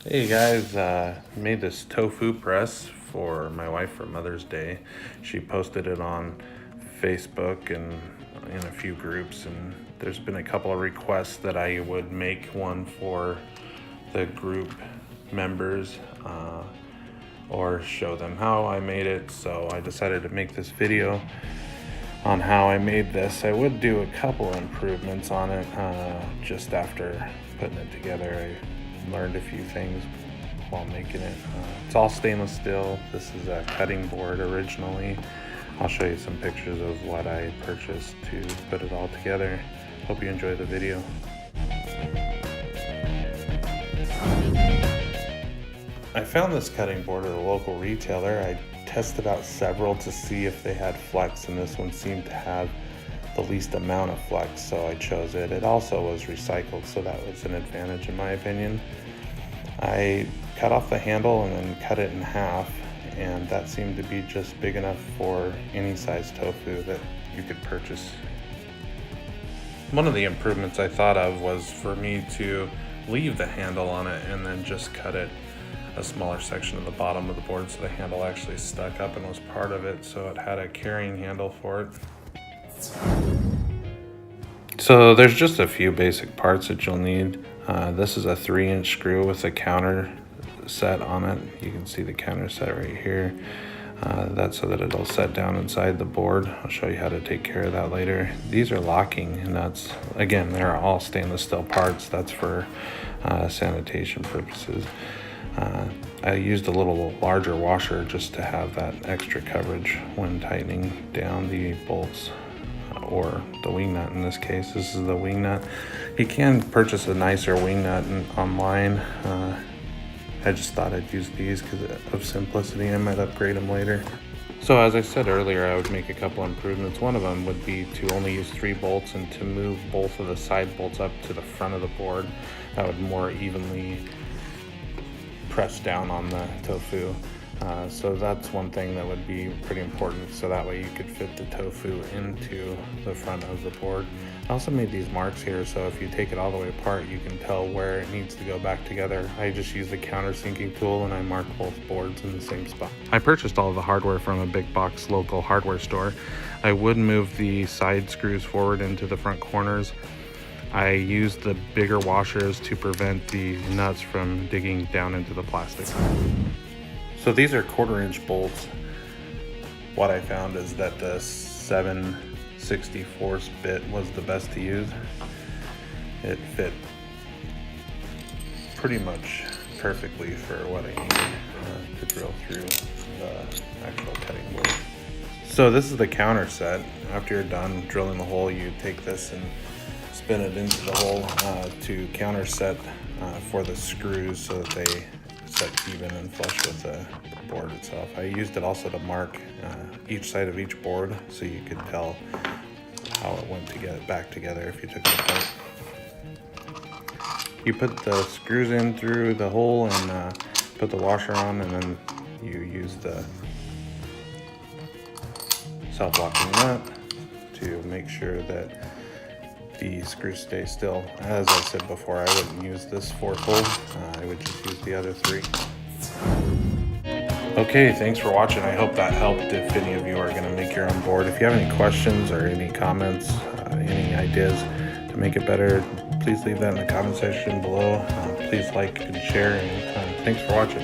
Hey guys, made this tofu press for my wife for Mother's Day. She posted it on Facebook and in a few groups, and there's been a couple of requests that I would make one for the group members or show them how I made it. So I decided to make this video on how I made this. I would do a couple improvements on it just after putting it together. I learned a few things while making it. It's all stainless steel. This is a cutting board originally. I'll show you some pictures of what I purchased to put it all together. Hope you enjoy the video. I found this cutting board at a local retailer. I tested out several to see if they had flex, and this one seemed to have the least amount of flex, so I chose it. It also was recycled, so that was an advantage in my opinion. I cut off the handle and then cut it in half, and that seemed to be just big enough for any size tofu that you could purchase. One of the improvements I thought of was for me to leave the handle on it and then just cut it a smaller section of the bottom of the board so the handle actually stuck up and was part of it, so it had a carrying handle for it. So there's just a few basic parts that you'll need. This is a 3-inch screw with a counter set on it. You can see the counter set right here. That's so that it'll set down inside the board. I'll show you how to take care of that later. These are locking nuts. Again, they're all stainless steel parts. That's for sanitation purposes. I used a little larger washer just to have that extra coverage when tightening down the bolts, or the wing nut in this case. This is the wing nut. You can purchase a nicer wing nut online. I just thought I'd use these because of simplicity. I might upgrade them later. So as I said earlier, I would make a couple improvements. One of them would be to only use 3 bolts and to move both of the side bolts up to the front of the board. That would more evenly press down on the tofu. So that's one thing that would be pretty important, so that way you could fit the tofu into the front of the board. I also made these marks here, so if you take it all the way apart, you can tell where it needs to go back together. I just use the countersinking tool and I mark both boards in the same spot. I purchased all of the hardware from a big box local hardware store. I would move the side screws forward into the front corners. I used the bigger washers to prevent the nuts from digging down into the plastic. So these are 1/4-inch bolts. What I found is that the 7/64 bit was the best to use. It fit pretty much perfectly for what I needed to drill through the actual cutting board. So this is the counter set. After you're done drilling the hole, you take this and spin it into the hole to counter set for the screws so that they set even and flush with the board itself. I used it also to mark each side of each board so you could tell how it went to get back together if you took it apart. You put the screws in through the hole and put the washer on, and then you use the self-locking nut to make sure that the screws stay still. As I said before, I wouldn't use this 4th hole. I would just use the other 3. Okay, thanks for watching. I hope that helped if any of you are going to make your own board. If you have any questions or any comments, any ideas to make it better, please leave that in the comment section below. Please like and share, and thanks for watching.